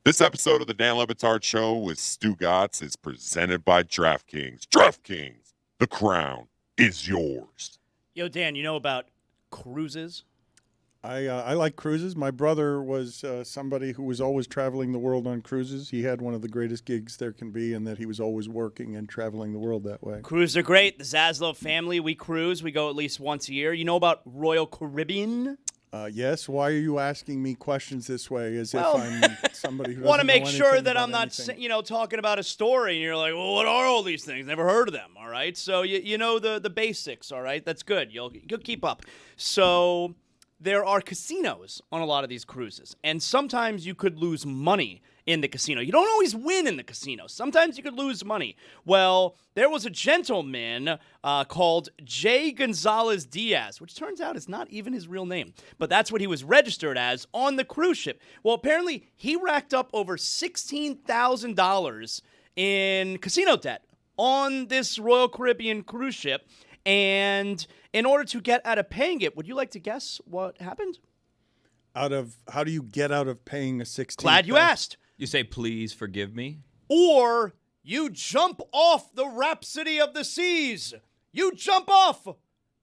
This episode of the Dan Le Batard Show with Stugotz is presented by DraftKings. DraftKings, the crown is yours. Yo, Dan, you know about cruises? I like cruises. My brother was somebody who was always traveling the world on cruises. He had one of the greatest gigs there can be, in that he was always working and traveling the world that way. Cruises are great. The Zaslow family, we cruise. We go at least once a year. You know about Royal Caribbean? Yes. Why are you asking me questions this way, as if I'm somebody who doesn't Want to make know sure anything that I'm about not, anything? talking about a story and you're like, well, what are all these things? Never heard of them, all right? So you know the basics, all right? That's good. You'll keep up. So there are casinos on a lot of these cruises, and sometimes you could lose money in the casino. You don't always win in the casino. Sometimes you could lose money. Well, there was a gentleman called J. Gonzalez Diaz, which turns out is not even his real name, but that's what he was registered as on the cruise ship. Well, apparently he racked up over $16,000 in casino debt on this Royal Caribbean cruise ship, and in order to get out of paying it, would you like to guess what happened? How do you get out of paying a 16? Glad you asked. You say, please forgive me? Or you jump off the Rhapsody of the Seas. You jump off.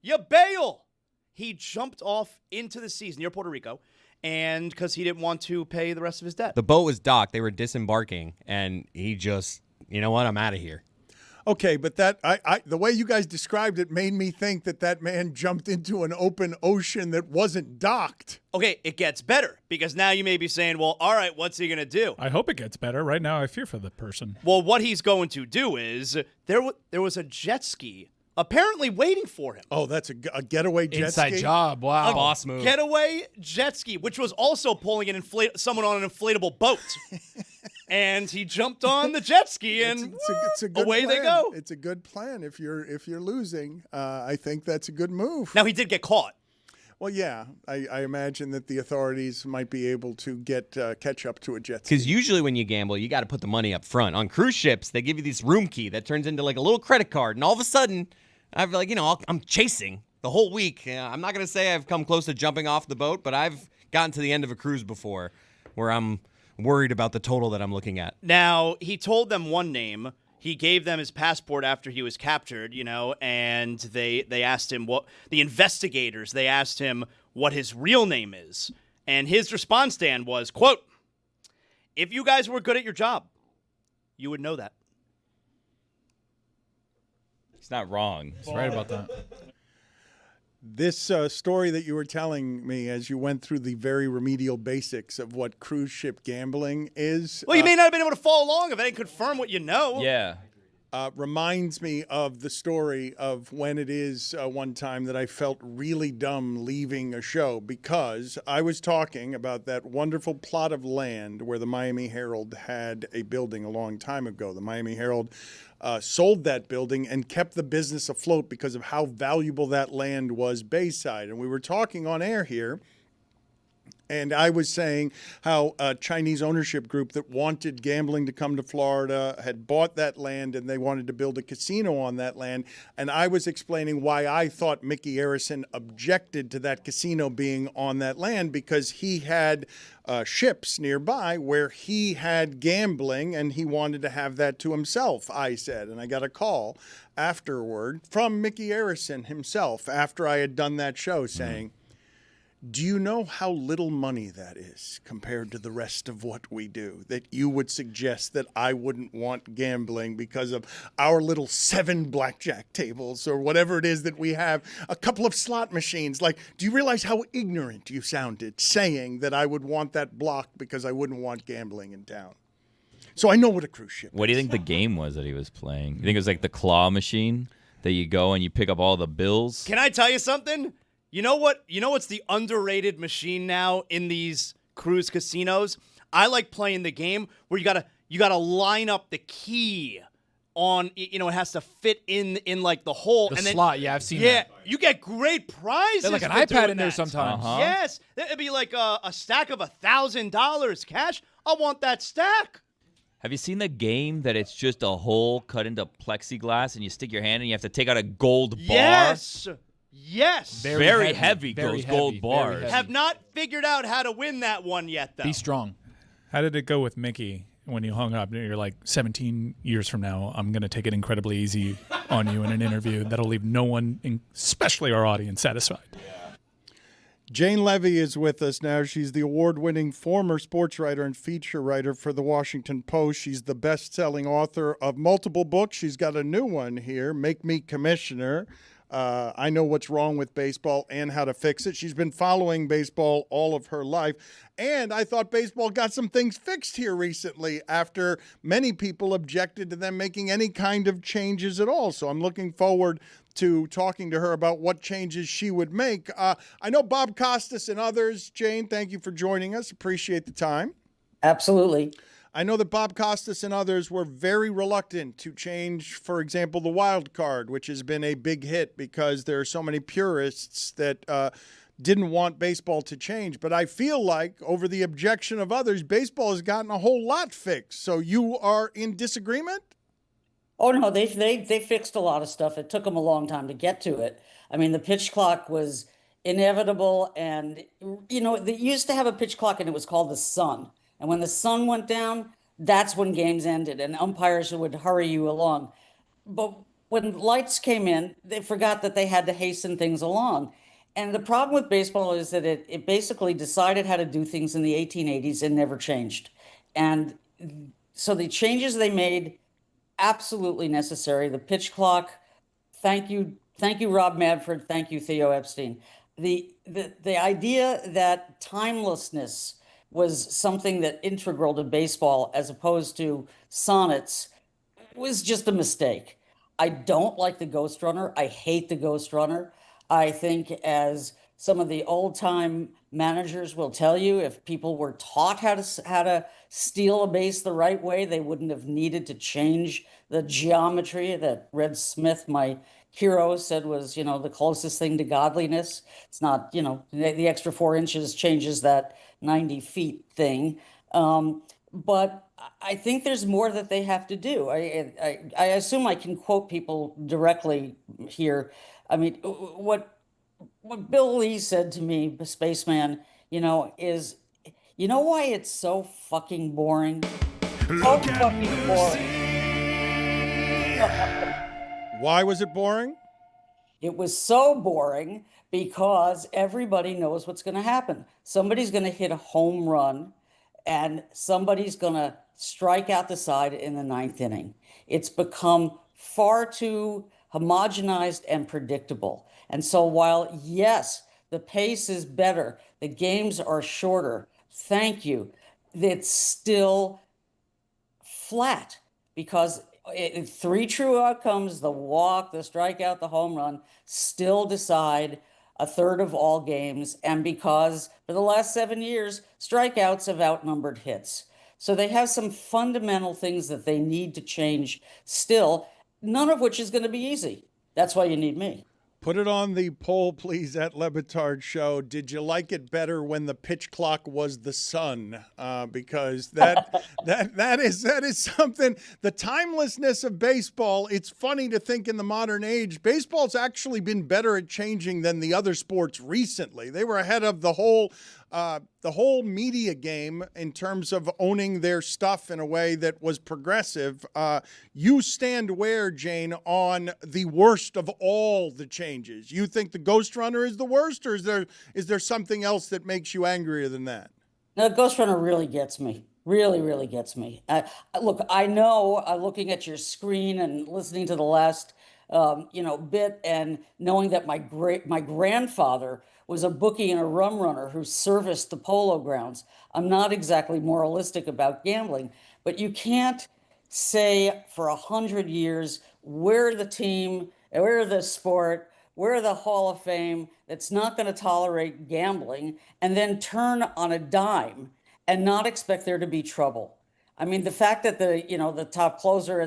You bail. He jumped off into the seas near Puerto Rico, and because he didn't want to pay the rest of his debt. The boat was docked. They were disembarking, and he just, you know what? I'm out of here. Okay, but that the way you guys described it made me think that man jumped into an open ocean that wasn't docked. Okay, it gets better, because now you may be saying, well, all right, what's he going to do? I hope it gets better. Right now, I fear for the person. Well, what he's going to do is there was a jet ski apparently waiting for him. Oh, that's a getaway jet Inside ski? job. Wow. Boss move. Getaway jet ski, which was also pulling someone on an inflatable boat. And he jumped on the jet ski, and it's a good away plan. they go. It's a good plan if you're losing. I think that's a good move. Now, he did get caught. Well, yeah, I imagine that the authorities might be able to catch up to a jet ski. Because usually when you gamble, you got to put the money up front. On cruise ships, they give you this room key that turns into like a little credit card, and all of a sudden, I'm chasing the whole week. I'm not going to say I've come close to jumping off the boat, but I've gotten to the end of a cruise before where I'm worried about the total that I'm looking at. Now, he told them one name. He gave them his passport after he was captured, and they asked him the investigators asked him what his real name is. And his response, Dan, was, quote, "If you guys were good at your job, you would know that." He's not wrong. He's right about that. This story that you were telling me as you went through the very remedial basics of what cruise ship gambling is. Well, you may not have been able to follow along if I didn't confirm what you know. Yeah. Reminds me of the story of when it is one time that I felt really dumb leaving a show, because I was talking about that wonderful plot of land where the Miami Herald had a building a long time ago. The Miami Herald sold that building and kept the business afloat because of how valuable that land was Bayside. And we were talking on air here, and I was saying how a Chinese ownership group that wanted gambling to come to Florida had bought that land, and they wanted to build a casino on that land. And I was explaining why I thought Mickey Arison objected to that casino being on that land, because he had ships nearby where he had gambling, and he wanted to have that to himself, I said. And I got a call afterward from Mickey Arison himself after I had done that show saying, "Do you know how little money that is compared to the rest of what we do, that you would suggest that I wouldn't want gambling because of our little 7 blackjack tables or whatever it is that we have, a couple of slot machines? Like, do you realize how ignorant you sounded saying that I would want that blocked because I wouldn't want gambling in town?" So I know what a cruise ship is. What do you think the game was that he was playing? You think it was like the claw machine that you go and you pick up all the bills? Can I tell you something? You know what's the underrated machine now in these cruise casinos? I like playing the game where you gotta line up the key on, it has to fit in like the hole. The and then, slot, yeah, I've seen that. Yeah, you get great prizes. There's like an for iPad doing in there that. sometimes. Uh-huh. Yes, it'd be like a stack of $1,000 cash. I want that stack. Have you seen the game that it's just a hole cut into plexiglass and you stick your hand and you have to take out a gold bar? Yes. Very heavy, those gold bars. Have not figured out how to win that one yet, though. Be strong. How did it go with Mickey when you hung up? You're like, 17 years from now, I'm going to take it incredibly easy on you in an interview that'll leave no one, especially our audience, satisfied. Jane Levy is with us now. She's the award-winning former sports writer and feature writer for the Washington Post. She's the best-selling author of multiple books. She's got a new one here, Make Me Commissioner. I Know What's Wrong with Baseball and How to Fix It. She's been following baseball all of her life. And I thought baseball got some things fixed here recently after many people objected to them making any kind of changes at all. So I'm looking forward to talking to her about what changes she would make. I know Bob Costas and others. Jane, thank you for joining us. Appreciate the time. Absolutely. I know that Bob Costas and others were very reluctant to change, for example, the wild card, which has been a big hit because there are so many purists that didn't want baseball to change. But I feel like, over the objection of others, baseball has gotten a whole lot fixed. So you are in disagreement? Oh no, they fixed a lot of stuff. It took them a long time to get to it. I mean, the pitch clock was inevitable, and they used to have a pitch clock, and it was called the sun. And when the sun went down, that's when games ended, and umpires would hurry you along. But when lights came in, they forgot that they had to hasten things along. And the problem with baseball is that it basically decided how to do things in the 1880s and never changed. And so the changes they made, absolutely necessary. The pitch clock, thank you, Rob Madford, thank you, Theo Epstein. The idea that timelessness was something that integral to baseball as opposed to sonnets was just a mistake. I don't like the ghost runner. I hate the ghost runner. I think, as some of the old-time managers will tell you, if people were taught how to steal a base the right way, they wouldn't have needed to change the geometry that Red Smith, my hero, said was, the closest thing to godliness. It's not, the extra 4 inches changes that 90 feet thing. But I think there's more that they have to do. I assume I can quote people directly here. I mean, what Bill Lee said to me, Spaceman, is, why it's so fucking boring? So fucking boring. Why was it boring? It was so boring because everybody knows what's going to happen. Somebody's going to hit a home run, and somebody's going to strike out the side in the 9th inning. It's become far too homogenized and predictable. And so while, yes, the pace is better, the games are shorter, thank you, it's still flat because 3 true outcomes, the walk, the strikeout, the home run, still decide a third of all games. And because for the last 7 years, strikeouts have outnumbered hits. So they have some fundamental things that they need to change still, none of which is going to be easy. That's why you need me. Put it on the poll, please, at Le Batard Show. Did you like it better when the pitch clock was the sun? Because that is something. The timelessness of baseball. It's funny to think in the modern age, baseball's actually been better at changing than the other sports recently. They were ahead of the whole media game in terms of owning their stuff in a way that was progressive. You stand where, Jane, on the worst of all the changes? You think the Ghost Runner is the worst, or is there something else that makes you angrier than that? No, Ghost Runner really gets me. Really, really gets me. Look, I know, looking at your screen and listening to the last, bit, and knowing that my grandfather was a bookie and a rum runner who serviced the polo grounds. I'm not exactly moralistic about gambling, but you can't say for 100 years, we're the team, we're the sport, we're the Hall of Fame that's not going to tolerate gambling, and then turn on a dime and not expect there to be trouble. I mean, the fact that the top closer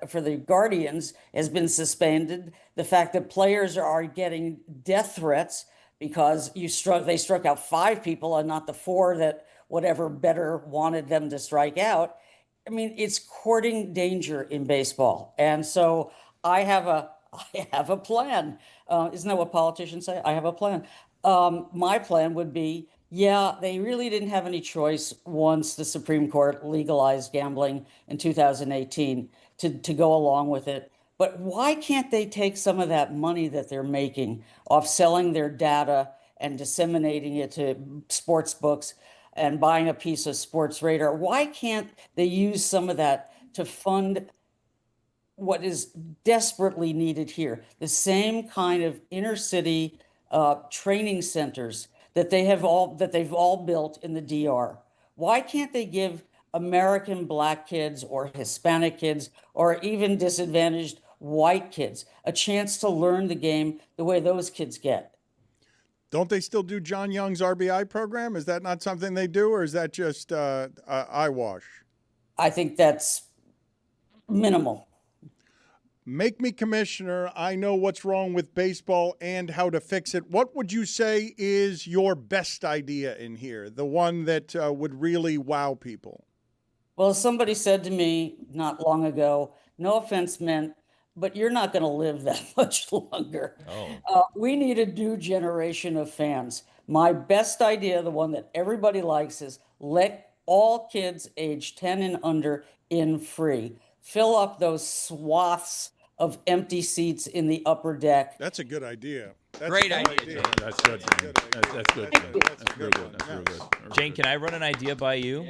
for the Guardians has been suspended, the fact that players are getting death threats because they struck out 5 people and not the 4 that whatever better wanted them to strike out. I mean, it's courting danger in baseball. And so I have a plan. Isn't that what politicians say? I have a plan. My plan would be Yeah, they really didn't have any choice once the Supreme Court legalized gambling in 2018 to go along with it. But why can't they take some of that money that they're making off selling their data and disseminating it to sports books and buying a piece of Sports Radar? Why can't they use some of that to fund what is desperately needed here? The same kind of inner city training centers that they've all built in the DR. Why can't they give American black kids or Hispanic kids or even disadvantaged white kids a chance to learn the game the way those kids get? Don't they still do John Young's RBI program? Is that not something they do, or is that just eyewash? I think that's minimal. Make me commissioner. I know what's wrong with baseball and how to fix it. What would you say is your best idea in here? The one that would really wow people? Well, somebody said to me not long ago, no offense meant, but you're not going to live that much longer. We need a new generation of fans. My best idea, the one that everybody likes, is let all kids age 10 and under in free. Fill up those swaths of empty seats in the upper deck. That's a good idea. That's Great a good idea. That's good. That's good. That's real good. That's real good. Jane, can I run an idea by you?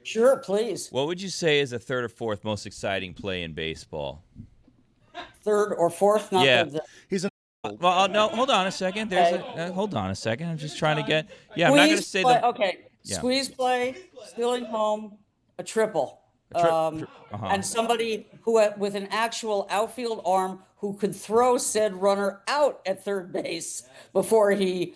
Sure, please. What would you say is the third or fourth most exciting play in baseball? Third or fourth, not Yeah. He's a Well, no, hold on a second. There's hold on a second. I'm just trying to get. Yeah, I'm not going to say play, the. okay. Yeah. Squeeze play, stealing home, a triple. And somebody who with an actual outfield arm who could throw said runner out at third base before he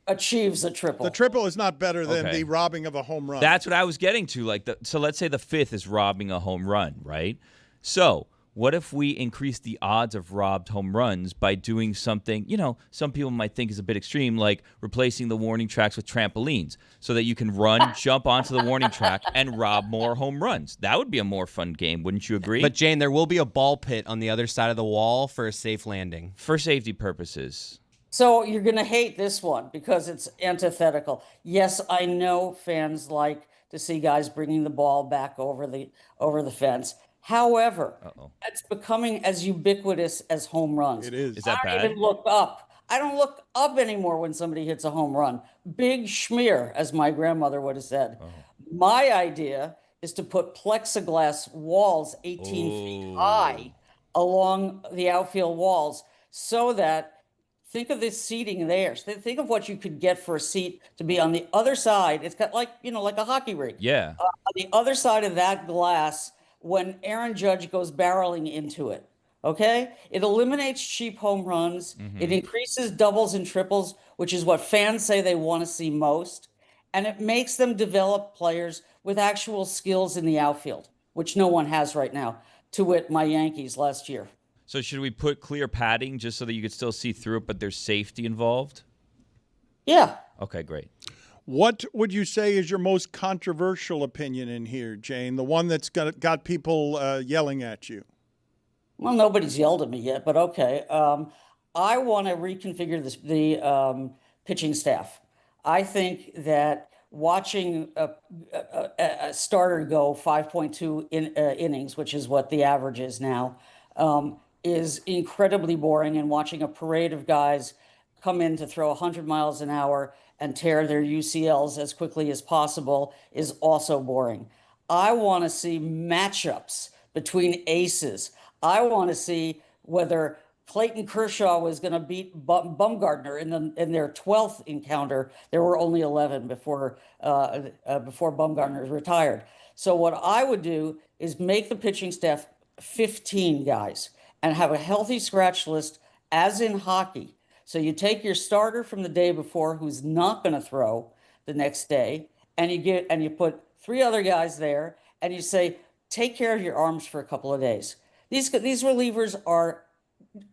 achieves a triple. The triple is not better than Okay. the robbing of a home run. That's what I was getting to. So let's say the fifth is robbing a home run, right? So what if we increase the odds of robbed home runs by doing something, some people might think is a bit extreme, like replacing the warning tracks with trampolines so that you can run, jump onto the warning track, and rob more home runs. That would be a more fun game, wouldn't you agree? But Jane, there will be a ball pit on the other side of the wall for a safe landing. For safety purposes. So you're going to hate this one because it's antithetical. Yes, I know fans like to see guys bringing the ball back over the fence. However, it's becoming as ubiquitous as home runs. It is. Is that I don't bad? even look up. I don't look up anymore when somebody hits a home run. Big schmear, as my grandmother would have said. My idea is to put plexiglass walls 18 feet high along the outfield walls so that, think of this seating there. Think of what you could get for a seat to be on the other side. It's got like a hockey rink. Yeah. On the other side of that glass when Aaron Judge goes barreling into it. Okay? It eliminates cheap home runs. It increases doubles and triples, which is what fans say they want to see most. And it makes them develop players with actual skills in the outfield, which no one has right now, to wit, my Yankees last year. So should we put clear padding just so that you could still see through it, but there's safety involved? Yeah. Okay, great. What would you say is your most controversial opinion in here, Jane? The one that's got people yelling at you? Well, nobody's yelled at me yet, but okay. I want to reconfigure the pitching staff. I think that watching a starter go 5.2 innings, which is what the average is now, is incredibly boring, and watching a parade of guys come in to throw 100 miles an hour and tear their UCLs as quickly as possible is also boring. I want to see matchups between aces. I want to see whether Clayton Kershaw was going to beat Bumgarner in their 12th encounter. There were only 11 before Bumgarner retired. So what I would do is make the pitching staff 15 guys and have a healthy scratch list, as in hockey. So you take your starter from the day before who's not going to throw the next day, and you put 3 other guys there, and you say, take care of your arms for a couple of days. These relievers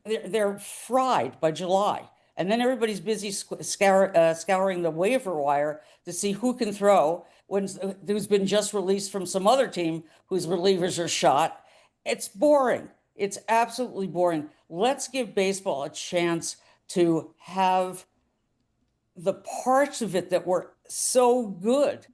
they're fried by July, and then everybody's busy scouring the waiver wire to see who can throw who's been just released from some other team whose relievers are shot. It's boring. It's absolutely boring. Let's give baseball a chance to have the parts of it that were so good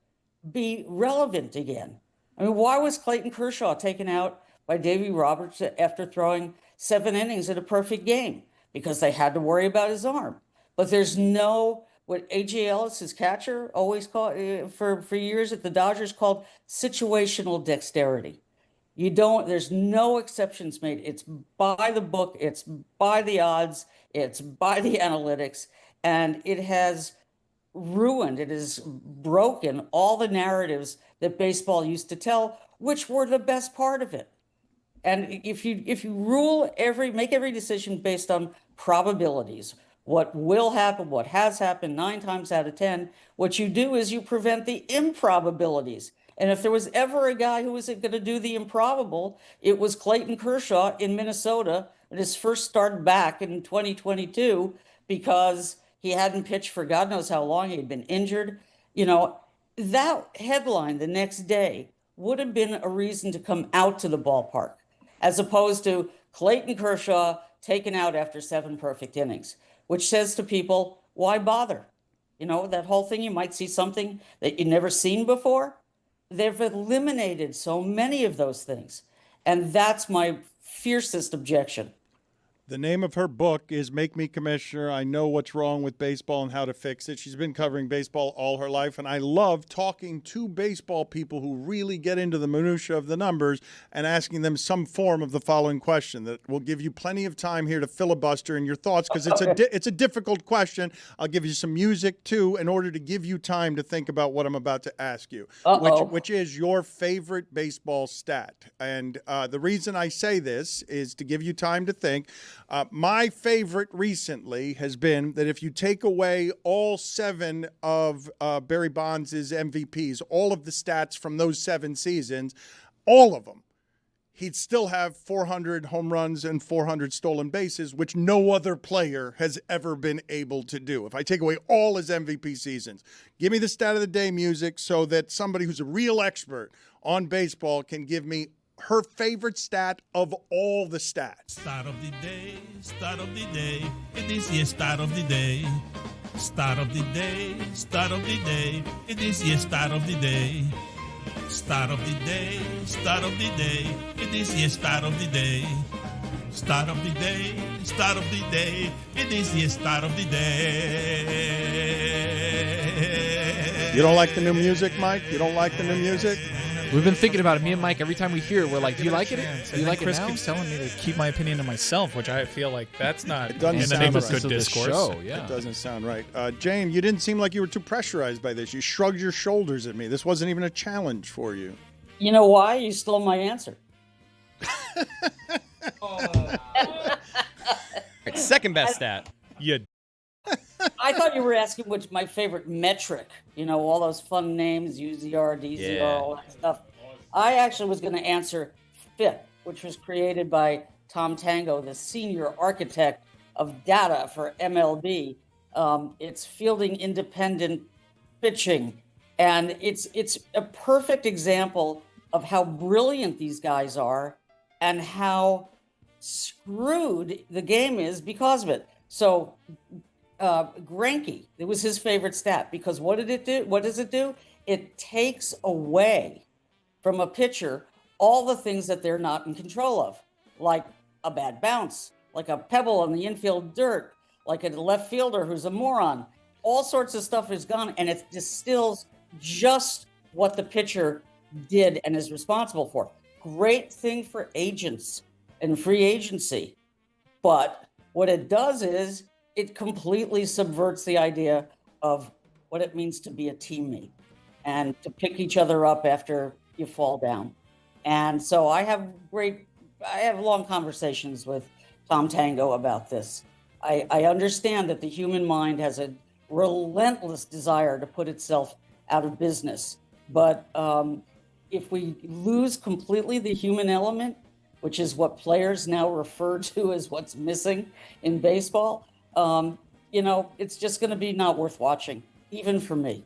be relevant again? I mean, why was Clayton Kershaw taken out by Davey Roberts after throwing 7 innings in a perfect game? Because they had to worry about his arm. But there's no, what A.J. Ellis, his catcher, always called, for years at the Dodgers, called situational dexterity. There's no exceptions made. It's by the book, it's by the odds, it's by the analytics, and it has broken all the narratives that baseball used to tell, which were the best part of it. And if you make every decision based on probabilities, what will happen, what has happened 9 times out of 10, what you do is you prevent the improbabilities. And if there was ever a guy who was going to do the improbable, it was Clayton Kershaw in Minnesota at his first start back in 2022, because he hadn't pitched for God knows how long. He had been injured. That headline the next day would have been a reason to come out to the ballpark, as opposed to Clayton Kershaw taken out after 7 perfect innings, which says to people, why bother? That whole thing, you might see something that you've never seen before. They've eliminated so many of those things. And that's my fiercest objection. The name of her book is Make Me Commissioner. I Know What's Wrong with Baseball and How to Fix It. She's been covering baseball all her life, and I love talking to baseball people who really get into the minutia of the numbers and asking them some form of the following question that will give you plenty of time here to filibuster in your thoughts, because it's a difficult question. I'll give you some music, too, in order to give you time to think about what I'm about to ask you, which is your favorite baseball stat. And the reason I say this is to give you time to think. My favorite recently has been that if you take away all 7 of Barry Bonds' MVPs, all of the stats from those 7 seasons, all of them, he'd still have 400 home runs and 400 stolen bases, which no other player has ever been able to do. If I take away all his MVP seasons, give me the stat of the day music so that somebody who's a real expert on baseball can give me her favorite stat of all the stats. Start of the day, start of the day. It is your start of the day. Start of the day, start of the day. It is your start of the day. Start of the day, start of the day. It is your start of the day. Start of the day, start of the day. It is your start of the day. You don't like the new music, Mike? You don't like the new music? We've been thinking about it. Me and Mike, every time we hear it, we're like, do you like it? Do you like Chris it now? keeps telling me to keep my opinion to myself, which I feel like that's not in doesn't the sound name of right. good discourse. Show, yeah. It doesn't sound right. Jane, you didn't seem like you were too pressurized by this. You shrugged your shoulders at me. This wasn't even a challenge for you. You know why? You stole my answer. Second best stat. Yeah. I thought you were asking what's my favorite metric. All those fun names, UZR, DZR, all that stuff. I actually was going to answer FIP, which was created by Tom Tango, the senior architect of data for MLB. It's fielding independent pitching. And it's a perfect example of how brilliant these guys are and how screwed the game is because of it. So Greinke, it was his favorite stat, because what did it do? What does it do? It takes away from a pitcher all the things that they're not in control of, like a bad bounce, like a pebble in the infield dirt, like a left fielder who's a moron. All sorts of stuff is gone, and it distills just what the pitcher did and is responsible for. Great thing for agents and free agency. But what it does is it completely subverts the idea of what it means to be a teammate and to pick each other up after you fall down. And so I have long conversations with Tom Tango about this. I understand that the human mind has a relentless desire to put itself out of business. But if we lose completely the human element, which is what players now refer to as what's missing in baseball, it's just going to be not worth watching, even for me.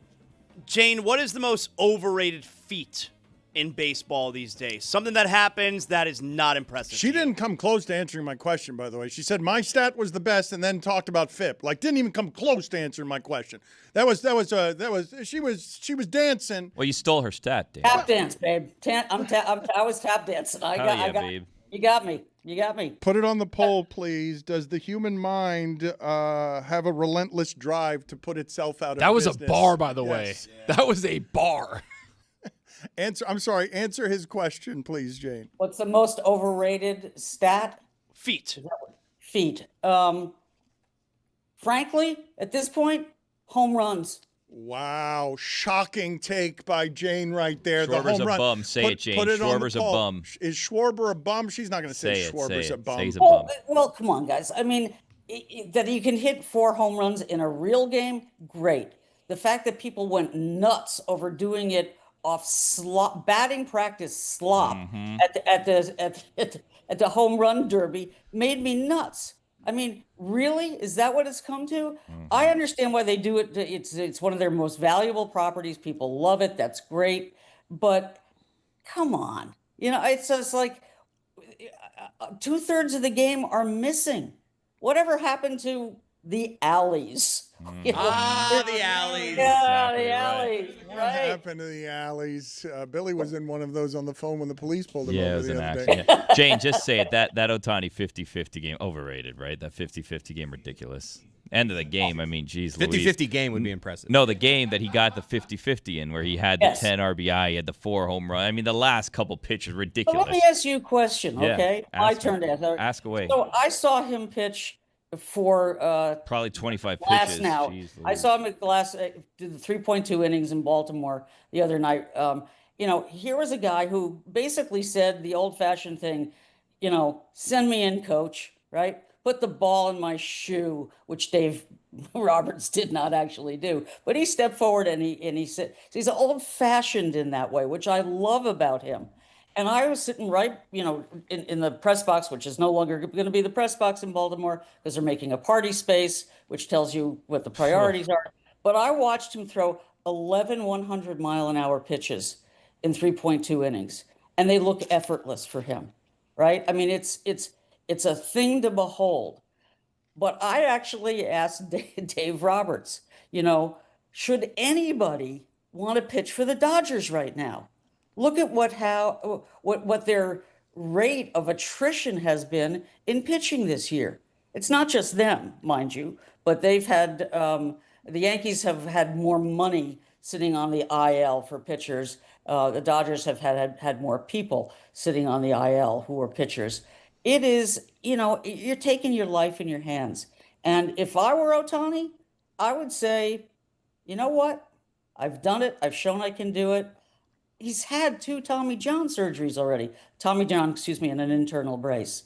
Jane, what is the most overrated feat in baseball these days. Something that happens that is not impressive. She didn't come close to answering my question, by the way. She said my stat was the best, and then talked about FIP. Like, didn't even come close to answering my question. She was dancing. Well, you stole her stat, Dan. Tap dance, babe. I was tap dancing. I got babe. You got me. You got me. Put it on the poll, please. Does the human mind have a relentless drive to put itself out of That was business? a bar, by the way. Yes. That was a bar. Answer his question, please, Jane. What's the most overrated stat? Feet. Feet. Frankly, at this point, home runs. Wow, shocking take by Jane right there. Schwarber's the home a run. bum. Say it, Jane. on the Schwarber's a poll. bum. Is Schwarber a bum? She's not going to say Schwarber's a bum. Say he's a Oh, bum. well, come on, guys. I mean, that you can hit 4 home runs in a real game, great. The fact that people went nuts over doing it off slop, batting practice slop at the home run derby made me nuts. I mean, really? Is that what it's come to? I understand why they do it. It's one of their most valuable properties. People love it. That's great. But come on. You know, it's just like 2/3 of the game are missing. Whatever happened to the alleys? You know, The alleys. yeah, Exactly the right. alleys, What right? happened to the alleys? Billy was in one of those on the phone when the police pulled him Yeah, it over was the an other accident. day. Yeah. Jane, just say it. That Ohtani 50-50 game, overrated, right? That 50-50 game, ridiculous. End of the game, I mean, geez, 50-50 game would be impressive. No, the game that he got the 50-50 in, where he had Yes. the 10 RBI, he had the 4 home run. I mean, the last couple pitches, So ridiculous. let me ask you a question, Yeah, okay? My ask turn me. to answer. Ask away. So I saw him pitch for Probably 25 Glass pitches. now. Jeez I Louise. saw him at Glass, did the 3.2 innings in Baltimore the other night. You know, here was a guy who basically said the old-fashioned thing, you know, send me in, coach, right? Put the ball in my shoe, which Dave Roberts did not actually do. But he stepped forward and he said, he's old-fashioned in that way, which I love about him. And I was sitting right, you know, in the press box, which is no longer going to be the press box in Baltimore because they're making a party space, which tells you what the priorities are. But I watched him throw 11 100-mile-an-hour pitches in 3.2 innings, and they look effortless for him, right? I mean, it's a thing to behold. But I actually asked Dave Roberts, you know, should anybody want to pitch for the Dodgers right now? Look at what their rate of attrition has been in pitching this year. It's not just them, mind you, but they've had the Yankees have had more money sitting on the IL for pitchers. The Dodgers have had more people sitting on the IL who are pitchers. It is, you know, you're taking your life in your hands. And if I were Ohtani, I would say, you know what? I've done it. I've shown I can do it. He's had 2 Tommy John surgeries already. Tommy John, in an internal brace.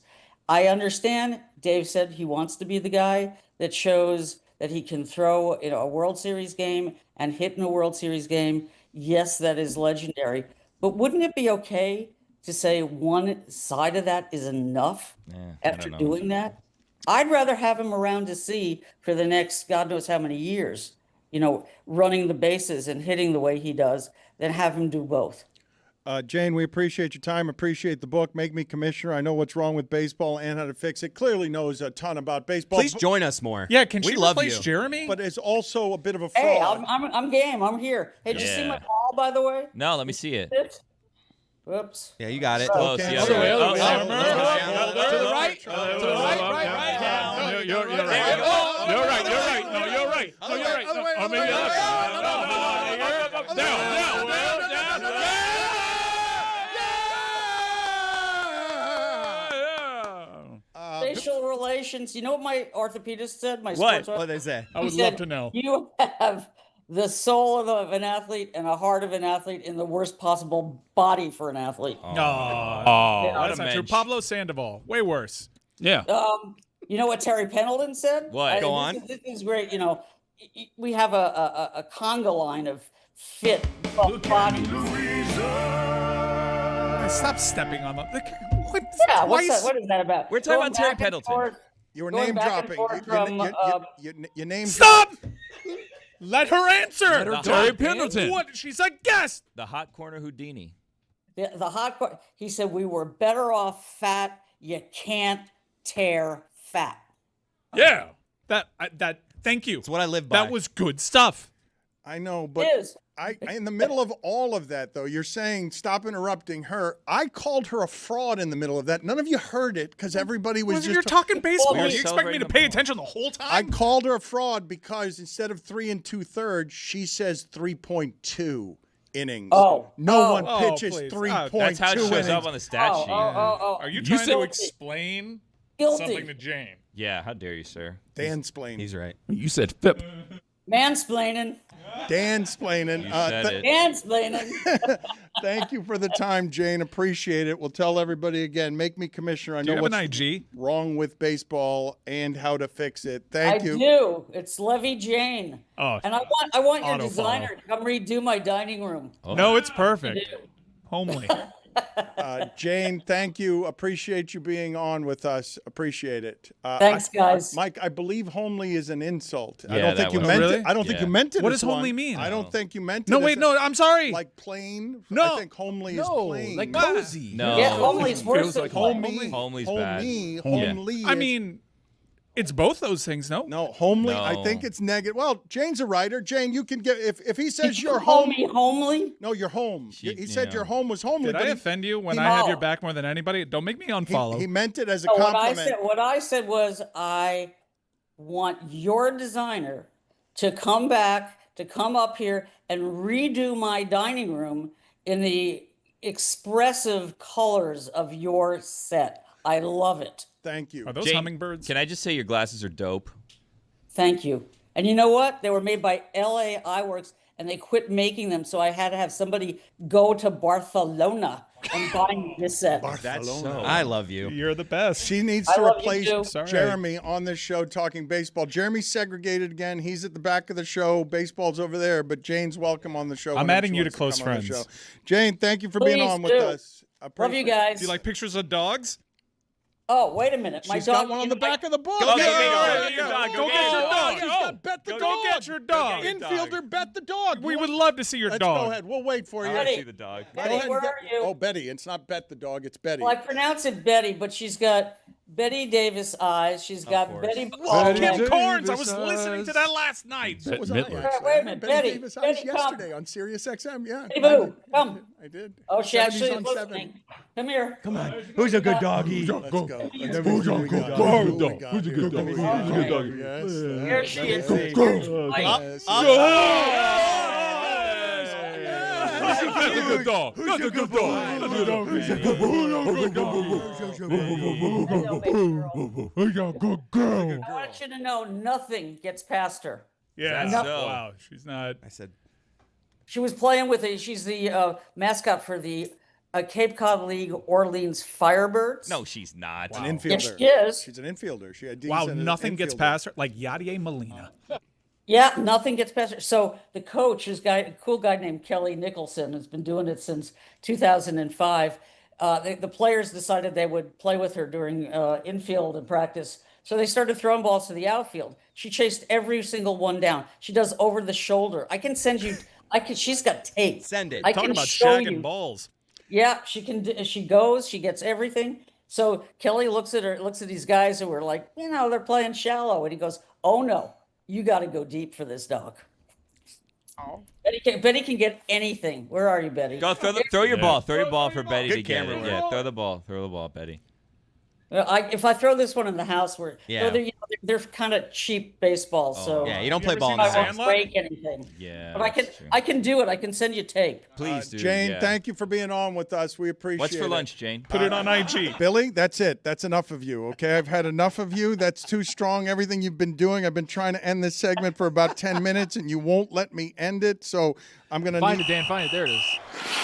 I understand. Dave said he wants to be the guy that shows that he can throw in a World Series game and hit in a World Series game. Yes, that is legendary. But wouldn't it be okay to say one side of that is enough after know. doing that? I'd rather have him around to see for the next God knows how many years, you know, running the bases and hitting the way he does, than have him do both. Jane, we appreciate your time, appreciate the book, Make Me Commissioner. I know what's wrong with baseball and how to fix it. Clearly knows a ton about baseball. Please join us more. Yeah, can we she love replace you. Jeremy? But it's also a bit of a fraud. Hey, I'm game. I'm here. Hey, did you see Yeah. my ball, by the way? No, let me see it. Whoops. Yeah, you got it. Close. Okay. The Other way, other other way. way. To the right. To the right. You're right. You're right. You're right. No, you're right. No, you're right. No, I mean, Facial relations. You know what my orthopedist said? My What? sports What they say? I He would said, love to know. You have the soul of an athlete and a heart of an athlete in the worst possible body for an athlete. Oh, what that's a not true. mensch. Pablo Sandoval, way worse. Yeah. You know what Terry Pendleton said? What? Go on. This is great. You know, we have a conga line of fit bodies. Stop stepping on the. What? Yeah, Why what is that about? We're talking Going about Terry back and Pendleton. forth. You were Going name back and dropping. forth from, You name Stop! Let her answer. her Terry talk, Pendleton. What? She's a guest. The hot corner Houdini. The hot part, he said, we were better off fat. You can't tear fat. Yeah. Thank you. It's what I live by. That was good stuff. I know, but Is. I in the middle of all of that, though, you're saying stop interrupting her. I called her a fraud in the middle of that. None of you heard it because everybody was just You're talking baseball. Well, You expect me to pay attention the whole time? I called her a fraud because instead of 3 2/3, she says 3.2 innings. No one pitches please. 3.2 That's how it shows innings. up on the stat sheet. Are you trying to Guilty. explain Guilty. something to Jane? Yeah, how dare you, sir? Dansplaining. He's right. You said FIP. Mansplaining. Dansplaining. You said it. Mansplaining. Thank you for the time, Jane. Appreciate it. We'll tell everybody again. Make me commissioner. I Do you know have what's an IG? wrong with baseball and how to fix it. Thank you. I do. It's Levy Jane. Oh, And I want your auto designer follow. to come redo my dining room. No, it's perfect. Homely. Jane, thank you. Appreciate you being on with us. Appreciate it. Thanks, guys. Mike, I believe homely is an insult. I Yeah, don't think that you was- meant Really? it. I don't think you Yeah. meant it. What as does homely one. mean? I don't think you meant it. No, as wait, a- no, I'm sorry. Like plain. No. I think homely is No, plain. like cozy. No. Yeah, homely's worse Feels than like plain. Homely's bad. homely, Yeah. homely. I is- mean, it's both those things, no? no, homely. I No. think it's negative. Well, Jane's a writer. Jane, you can get if he says Did you're you call home. me homely? No, you're home. He said yeah. your home was homely. Did but I he- offend you when he- I have your No. back more than anybody? Don't make me he, unfollow. he meant it as a No, compliment. what I said was I want your designer to come up here and redo my dining room in the expressive colors of your set. I love it. Thank you. Are those Jane, hummingbirds? Can I just say your glasses are dope? Thank you. And you know what? They were made by LA Eyeworks and they quit making them. So I had to have somebody go to Barcelona and buy me this set. That's so. I love you. You're the best. She needs I to love you replace too. Sorry. Jeremy on this show talking baseball. Jeremy's segregated again. He's at the back of the show. Baseball's over there, but Jane's welcome on the show. I'm whenever adding she you to wants close come on the friends. show. Jane, thank you for being Please on with do. us. Love you guys. Do you like pictures of dogs? Oh, wait a minute. My She's dog got one on the back of the book. Go get Yeah, your yeah, dog. yeah. Go get your dog. She's got bet the Go dog. get your dog. Infielder, bet the dog. We would love to see your Let's dog. go ahead. We'll wait for you. I want to Betty. see the dog. Go Betty, ahead and where get- are you? Oh, Betty. It's not bet the dog. It's Betty. Well, I pronounce it Betty, but she's got Betty Davis eyes. She's got course. Betty. Oh, Betty Kim Davis Carnes. I was eyes. listening to that last night. So was I, Midler. actually. Wait a I minute, had Betty. Davis eyes Betty, come. yesterday on Sirius XM. Yeah. Betty Boo, come. I did. Oh, she 70s actually is on listening. Come here. Come on. Who's a good doggy? Let's go. Let's Who's see a who good we got. dog? Who we got Who's a here. good dog? Who we Who's a got good here. dog? Yes. Here she is. Yes. Here's Mike. Yes. Who's a good dog? Who's a good dog? Who's a good dog? I want you to know nothing gets past her. Yeah. That's so. Wow. She's not. I said, She was playing with she's the mascot for the Cape Cod League Orleans Firebirds. No, she's not. An infielder. Yes, she is. She's an infielder. She had Wow. D's and an Nothing gets infielder. past her. Like Yadier Molina. Yeah, nothing gets past her. So the coach, a cool guy named Kelly Nicholson, has been doing it since 2005. The players decided they would play with her during infield and practice. So they started throwing balls to the outfield. She chased every single one down. She does over the shoulder. I can send you. She's got tape. send it. I Talk can about show shagging you. balls. Yeah, she can. She goes. She gets everything. So Kelly looks at these guys who are like, they're playing shallow, and he goes, "Oh no, you got to go deep for this dog." Oh. Betty can get anything. Where are you, Betty? Go throw your ball. Throw your ball for Betty Good to get camera it. work. Yeah, throw the ball. Throw the ball, Betty. If I throw this one in the house, Yeah. they're kind of cheap baseballs, so Yeah, you don't play ever ball seen in the I the house. won't Sandlot? break anything. Yeah. But that's true. I can do it. I can send you tape. Please do. Jane, yeah. thank you for being on with us. We appreciate What's for it. lunch, Jane? Put it on IG. Billy, that's it. That's enough of you, okay? I've had enough of you. That's too strong. Everything you've been doing. I've been trying to end this segment for about 10 minutes, and you won't let me end it. So I'm going to Find it, Dan. Find it. There it is.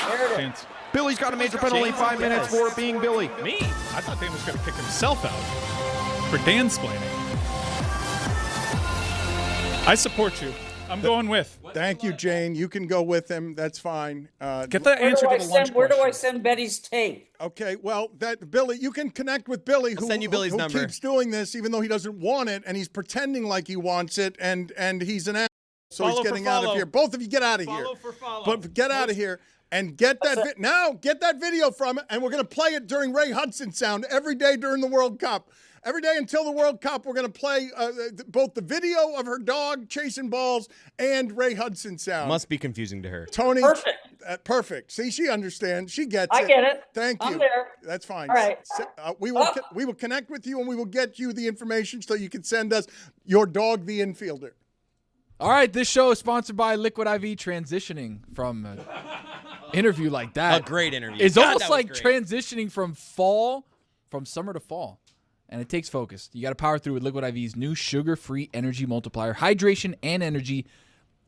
There it is. Dance. Billy's got a major penalty. 5 minutes for being Billy. Me? I thought Dan was going to kick himself out for dansplaining. I support you. I'm going with. Thank you, Jane. You can go with him. That's fine. Get the answer to the lunch Where do I question. send Betty's tape? Okay, well, Billy, you can connect with Billy, who, send you Billy's who number. keeps doing this, even though he doesn't want it, and he's pretending like he wants it, and he's an asshole, so Follow he's for getting out of follow. here. Both of you get out of here. Follow for follow. But get out of here. And get that video from it, and we're going to play it during Ray Hudson sound every day during the World Cup. Every day until the World Cup, we're going to play both the video of her dog chasing balls and Ray Hudson sound. Must be confusing to her. Tony, Perfect. Perfect. See, she understands. She gets it. I get it. Thank you. I'm there. That's fine. All right. We will connect with you, and we will get you the information so you can send us your dog, the infielder. All right, this show is sponsored by Liquid IV. Transitioning from an interview like that. A great interview. It's God, almost that was like great. transitioning from summer to fall. And it takes focus. You got to power through with Liquid IV's new sugar-free energy multiplier, hydration and energy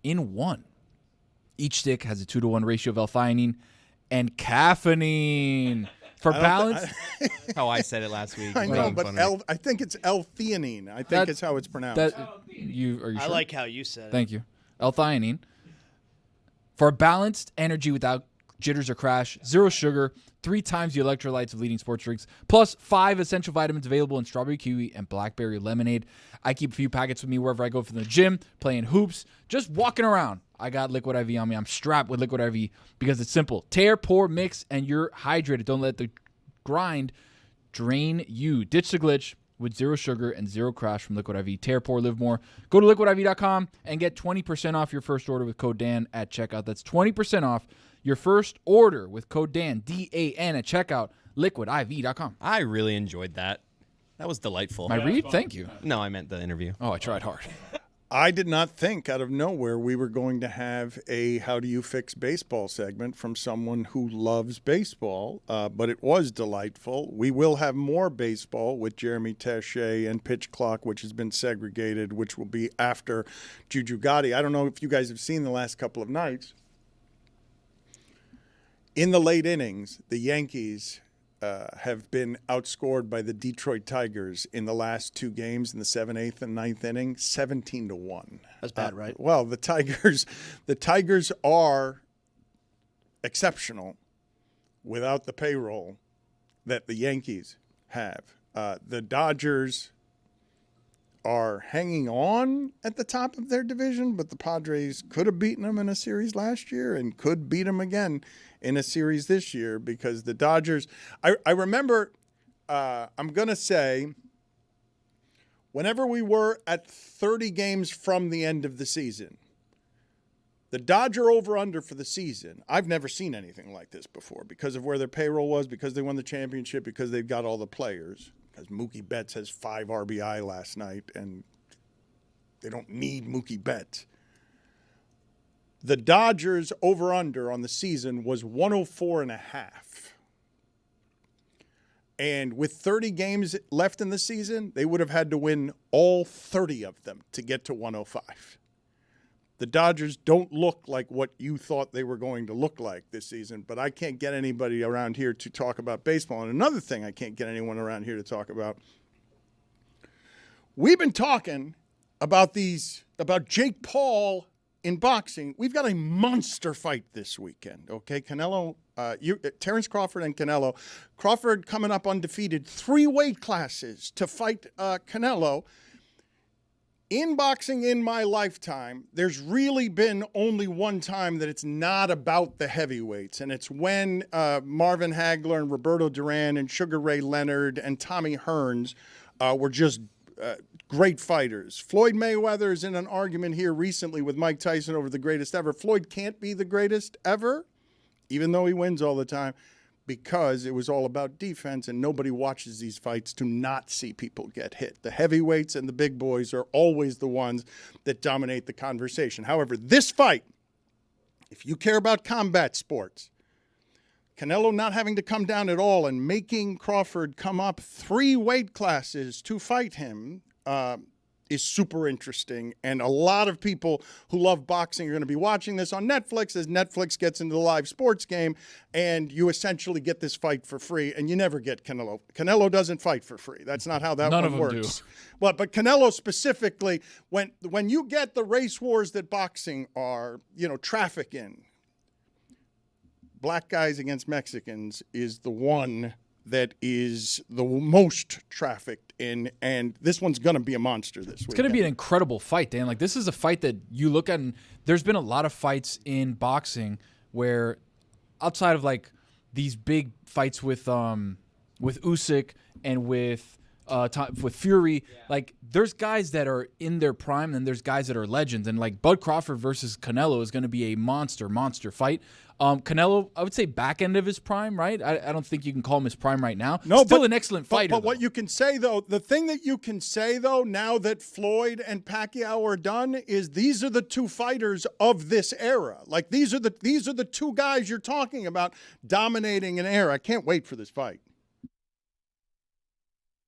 in one. Each stick has a 2-to-1 ratio of L-theanine and caffeine. For balance. How I said it last week. I know, but I think it's L-theanine. I think it's how it's pronounced. I sure? like how you said it. Thank you. L-theanine. For balanced energy without jitters or crash, 0 sugar, 3 times the electrolytes of leading sports drinks, plus 5 essential vitamins available in strawberry kiwi and blackberry lemonade. I keep a few packets with me wherever I go from the gym, playing hoops, just walking around. I got Liquid IV on me. I'm strapped with Liquid IV because it's simple. Tear, pour, mix, and you're hydrated. Don't let the grind drain you. Ditch the glitch with 0 sugar and 0 crash from Liquid IV. Tear, pour, live more. Go to liquidiv.com and get 20% off your first order with code Dan at checkout. That's 20% off your first order with code Dan, D-A-N, at checkout, liquidiv.com. I really enjoyed that. That was delightful. My read? Thank you. No, I meant the interview. Oh, I tried hard. I did not think out of nowhere we were going to have a How Do You Fix Baseball segment from someone who loves baseball, but it was delightful. We will have more baseball with Jeremy Taché and Pitch Clock, which has been segregated, which will be after Juju Gotti. I don't know if you guys have seen the last couple of nights. In the late innings, the Yankees have been outscored by the Detroit Tigers in the last 2 games in the 7th, 8th, and 9th inning, 17-1. That's bad, right? Well, the Tigers are exceptional without the payroll that the Yankees have. The Dodgers are hanging on at the top of their division, but the Padres could have beaten them in a series last year and could beat them again in a series this year because the Dodgers, I remember, I'm going to say, whenever we were at 30 games from the end of the season, the Dodger over-under for the season, I've never seen anything like this before because of where their payroll was, because they won the championship, because they've got all the players, because Mookie Betts has 5 RBI last night, and they don't need Mookie Betts. The Dodgers over-under on the season was 104.5. And with 30 games left in the season, they would have had to win all 30 of them to get to 105. The Dodgers don't look like what you thought they were going to look like this season, but I can't get anybody around here to talk about baseball. And another thing I can't get anyone around here to talk about, we've been talking about Jake Paul in boxing. We've got a monster fight this weekend, okay? Canelo, Terrence Crawford and Canelo. Crawford coming up undefeated, 3 weight classes to fight Canelo. In boxing in my lifetime, there's really been only one time that it's not about the heavyweights, and it's when Marvin Hagler and Roberto Duran and Sugar Ray Leonard and Tommy Hearns were just great fighters. Floyd Mayweather is in an argument here recently with Mike Tyson over the greatest ever. Floyd can't be the greatest ever, even though he wins all the time, because it was all about defense, and nobody watches these fights to not see people get hit. The heavyweights and the big boys are always the ones that dominate the conversation. However, this fight, if you care about combat sports, Canelo not having to come down at all and making Crawford come up 3 weight classes to fight him is super interesting. And a lot of people who love boxing are going to be watching this on Netflix as Netflix gets into the live sports game, and you essentially get this fight for free, and you never get Canelo. Canelo doesn't fight for free. That's not how that one works. But Canelo specifically, when you get the race wars that boxing are, traffic in, black guys against Mexicans is the one that is the most trafficked in, and this one's going to be a monster this week. It's going to be an incredible fight, Dan. Like, this is a fight that you look at, and there's been a lot of fights in boxing where outside of like these big fights with Usyk and with Fury, like there's guys that are in their prime and there's guys that are legends, and like Bud Crawford versus Canelo is going to be a monster fight. Canelo, I would say back end of his prime, right? I don't think you can call him his prime right now. No, still an excellent fighter. But what you can say though, the thing that you can say though, now that Floyd and Pacquiao are done, is these are the two fighters of this era. Like these are the two guys you're talking about dominating an era. I can't wait for this fight.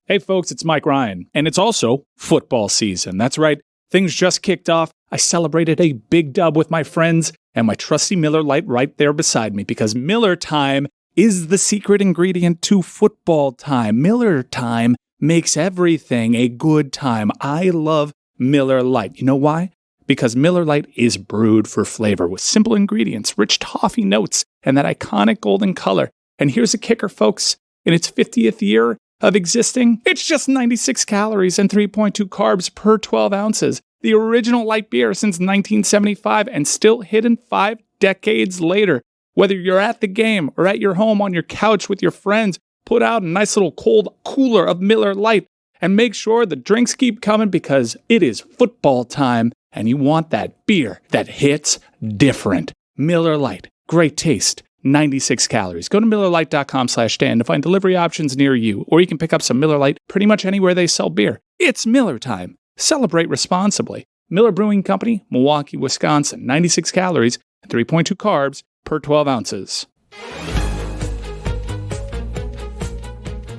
Hey folks, it's Mike Ryan, and it's also football season. That's right, things just kicked off. I celebrated a big dub with my friends and my trusty Miller Lite right there beside me, because Miller Time is the secret ingredient to football time. Miller Time makes everything a good time. I love Miller Lite. You know why? Because Miller Lite is brewed for flavor with simple ingredients, rich toffee notes, and that iconic golden color. And here's a kicker, folks. In its 50th year of existing, it's just 96 calories and 3.2 carbs per 12 ounces. The original light beer since 1975 and still hidden 5 decades later. Whether you're at the game or at your home on your couch with your friends, put out a nice little cold cooler of Miller Lite and make sure the drinks keep coming, because it is football time and you want that beer that hits different. Miller Lite, great taste. 96 calories. Go to MillerLite.com/Dan to find delivery options near you, or you can pick up some Miller Lite pretty much anywhere they sell beer. It's Miller time. Celebrate responsibly. Miller Brewing Company, Milwaukee, Wisconsin. 96 calories and 3.2 carbs per 12 ounces.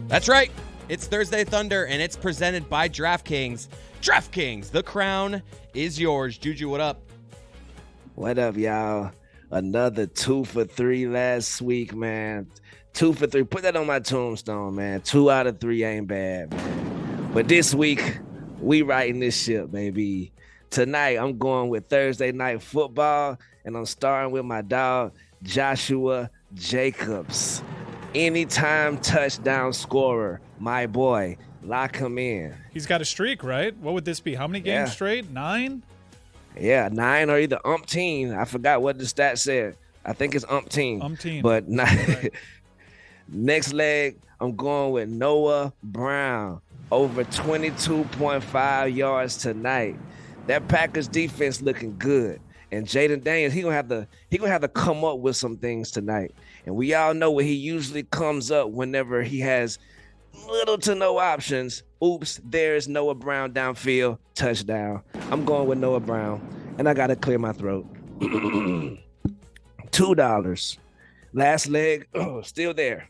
That's right. It's Thursday Thunder, and it's presented by DraftKings. DraftKings, the crown is yours. Juju, what up? What up, y'all? Another 2 for 3 last week, man. 2 for 3. Put that on my tombstone, man. 2 out of 3 ain't bad, man. But this week, we riding this ship, baby. Tonight, I'm going with Thursday Night Football, and I'm starting with my dog, Joshua Jacobs. Anytime touchdown scorer, my boy. Lock him in. He's got a streak, right? What would this be? How many games straight? 9? Yeah, 9 or either umpteen. I forgot what the stat said. I think it's umpteen. Umpteen. But next leg, I'm going with Noah Brown. Over 22.5 yards tonight. That Packers defense looking good. And Jaden Daniels, he gonna have to come up with some things tonight. And we all know where he usually comes up whenever he has little to no options. Oops, there's Noah Brown downfield, touchdown. I'm going with Noah Brown, and I got to clear my throat. $2. Last leg, still there.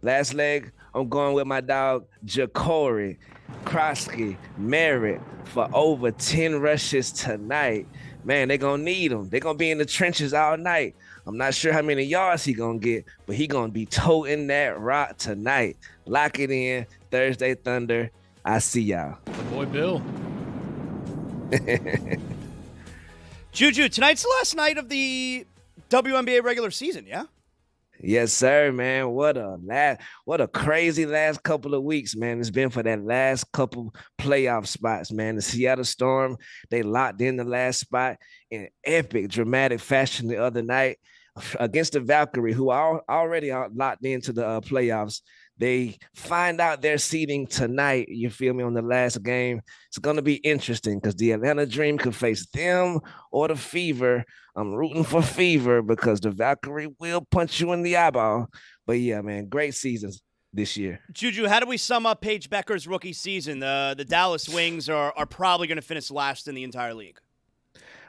Last leg, I'm going with my dog, Jacory Krosky Merritt, for over 10 rushes tonight. Man, they're going to need him. They're going to be in the trenches all night. I'm not sure how many yards he going to get, but he going to be toting that rock tonight. Lock it in. Thursday Thunder. I see y'all. Boy, Bill. Juju, tonight's the last night of the WNBA regular season, yeah? Yes, sir, man. What a crazy last couple of weeks, man. It's been for that last couple playoff spots, man. The Seattle Storm, they locked in the last spot in epic, dramatic fashion the other night against the Valkyrie, who are already locked into the playoffs. They find out their seeding tonight, you feel me, on the last game. It's going to be interesting because the Atlanta Dream could face them or the Fever. I'm rooting for Fever because the Valkyrie will punch you in the eyeball. But, yeah, man, great seasons this year. Juju, how do we sum up Paige Becker's rookie season? The Dallas Wings are probably going to finish last in the entire league.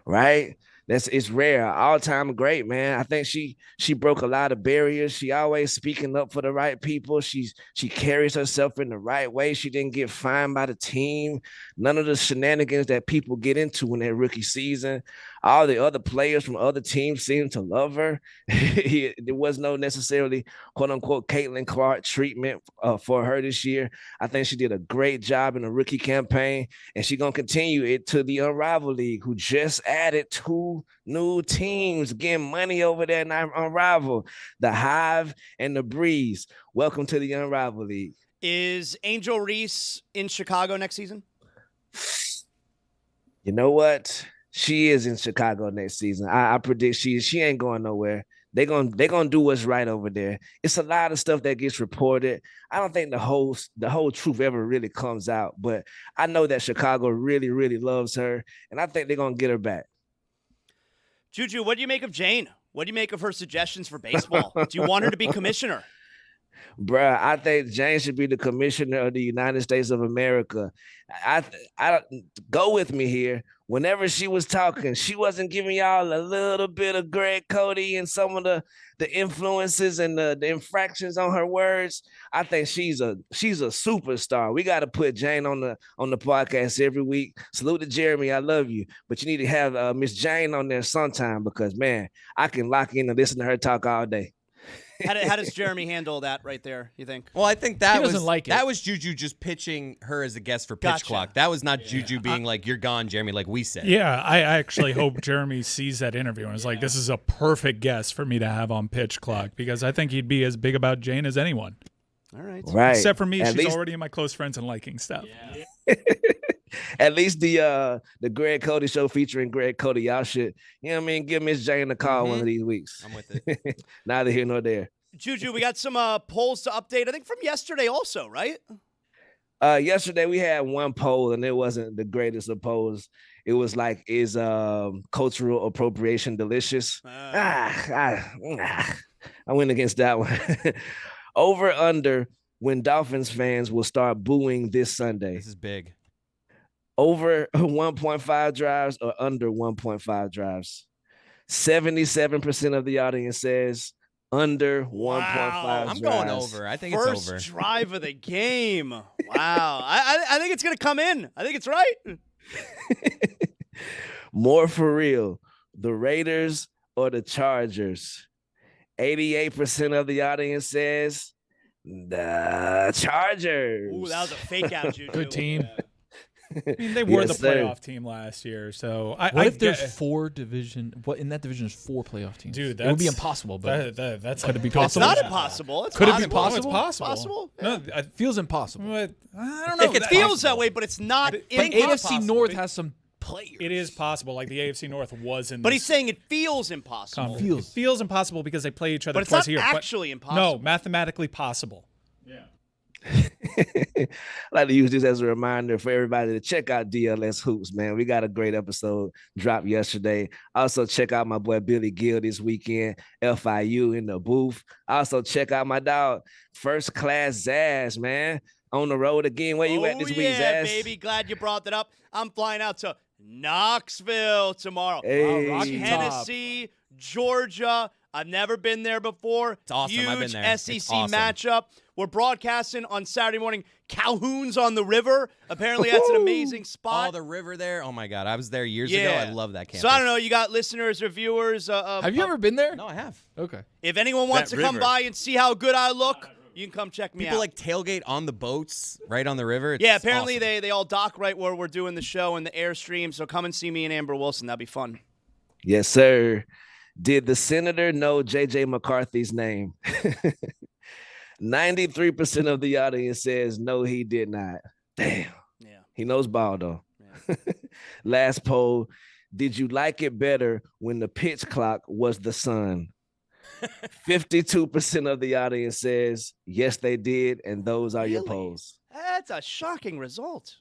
Right? It's rare. All-time great, man. I think she broke a lot of barriers. She always speaking up for the right people. She carries herself in the right way. She didn't get fined by the team. None of the shenanigans that people get into in their rookie season. All the other players from other teams seem to love her. There was no necessarily quote-unquote Caitlin Clark treatment for her this year. I think she did a great job in the rookie campaign, and she's going to continue it to the Unrivaled League, who just added 2 new teams getting money over there in Unrivaled, the Hive and the Breeze. Welcome to the Unrivaled League. Is Angel Reese in Chicago next season? You know what? She is in Chicago next season. I predict she ain't going nowhere. They're gonna do what's right over there. It's a lot of stuff that gets reported. I don't think the whole truth ever really comes out, but I know that Chicago really, really loves her, and I think they're gonna get her back. Juju, what do you make of Jane? What do you make of her suggestions for baseball? Do you want her to be commissioner? Bruh, I think Jane should be the commissioner of the United States of America. I go with me here. Whenever she was talking, she wasn't giving y'all a little bit of Greg Cody and some of the influences and the infractions on her words. I think she's a superstar. We got to put Jane on the podcast every week. Salute to Jeremy, I love you, but you need to have Miss Jane on there sometime because man, I can lock in and listen to her talk all day. How does Jeremy handle that right there, you think? Well, I think that doesn't like it. That was Juju just pitching her as a guest for Pitch Gotcha. Clock. That was not Juju being like, you're gone, Jeremy, like we said. Yeah, I actually hope Jeremy sees that interview and is like, this is a perfect guest for me to have on Pitch Clock because I think he'd be as big about Jane as anyone. All right. Right. Except for me, At she's least- already in my close friends and liking stuff. Yeah. At least the Greg Cody show featuring Greg Cody, y'all should, you know what I mean, give Miss Jane a call one of these weeks. I'm with it. Neither here nor there. Juju, we got some polls to update, I think from yesterday also, right? Yesterday we had one poll and it wasn't the greatest of polls. It was like, is cultural appropriation delicious? I went against that one. Over under when Dolphins fans will start booing this Sunday. This is big. Over 1.5 drives or under 1.5 drives. 77% of the audience says under 1.5 drives. I'm going over. I think it's over. First drive of the game. Wow. I think it's going to come in. I think it's right. More for real, the Raiders or the Chargers? 88% of the audience says the Chargers. Ooh, that was a fake out, Juju. Good team. I mean, they were Yes, the sir. playoff team last year, so What if there's four division? What in that division is four playoff teams? Dude, it would be that's- impossible. But that's could it be It's possible? not impossible. It's Could it possible. be possible? It's possible. No, It feels impossible. but I don't know. It feels that way, but it's not. But impossible. AFC North has some players. It is possible. Like the AFC North was in. But this he's saying it feels impossible. conference. It feels impossible because they play each other But it's twice not a year. actually No, impossible. mathematically possible. I like to use this as a reminder for everybody to check out DLS Hoops, man. We got a great episode dropped yesterday. Also, check out my boy Billy Gill this weekend, FIU in the booth. Also, check out my dog, First Class Zaz, man. On the road again. Where you at this week, yeah, Zaz? baby. Glad you brought that up. I'm flying out to Knoxville tomorrow. Hey. Rocky Top. Tennessee, Georgia. I've never been there before. It's awesome. Huge I've been there. SEC It's awesome. matchup. We're broadcasting on Saturday morning. Calhoun's on the river. Apparently, that's an amazing spot. Oh, the river there. Oh my God, I was there years Yeah. ago. I love that campus. So I don't know. You got listeners or viewers. Have you ever been there? No, I have. Okay. If anyone wants That to come river. by and see how good I look, you can come check me People out. like tailgate on the boats right on the river. It's Yeah, apparently awesome. they all dock right where we're doing the show and the Airstream. So come and see me and Amber Wilson. That'd be fun. Yes, sir. Did the senator know J.J. McCarthy's name? 93% of the audience says no, he did not. Damn. Yeah. He knows ball, though. Yeah. Last poll. Did you like it better when the pitch clock was the sun? 52% of the audience says yes, they did. And those are your Really? polls. That's a shocking result.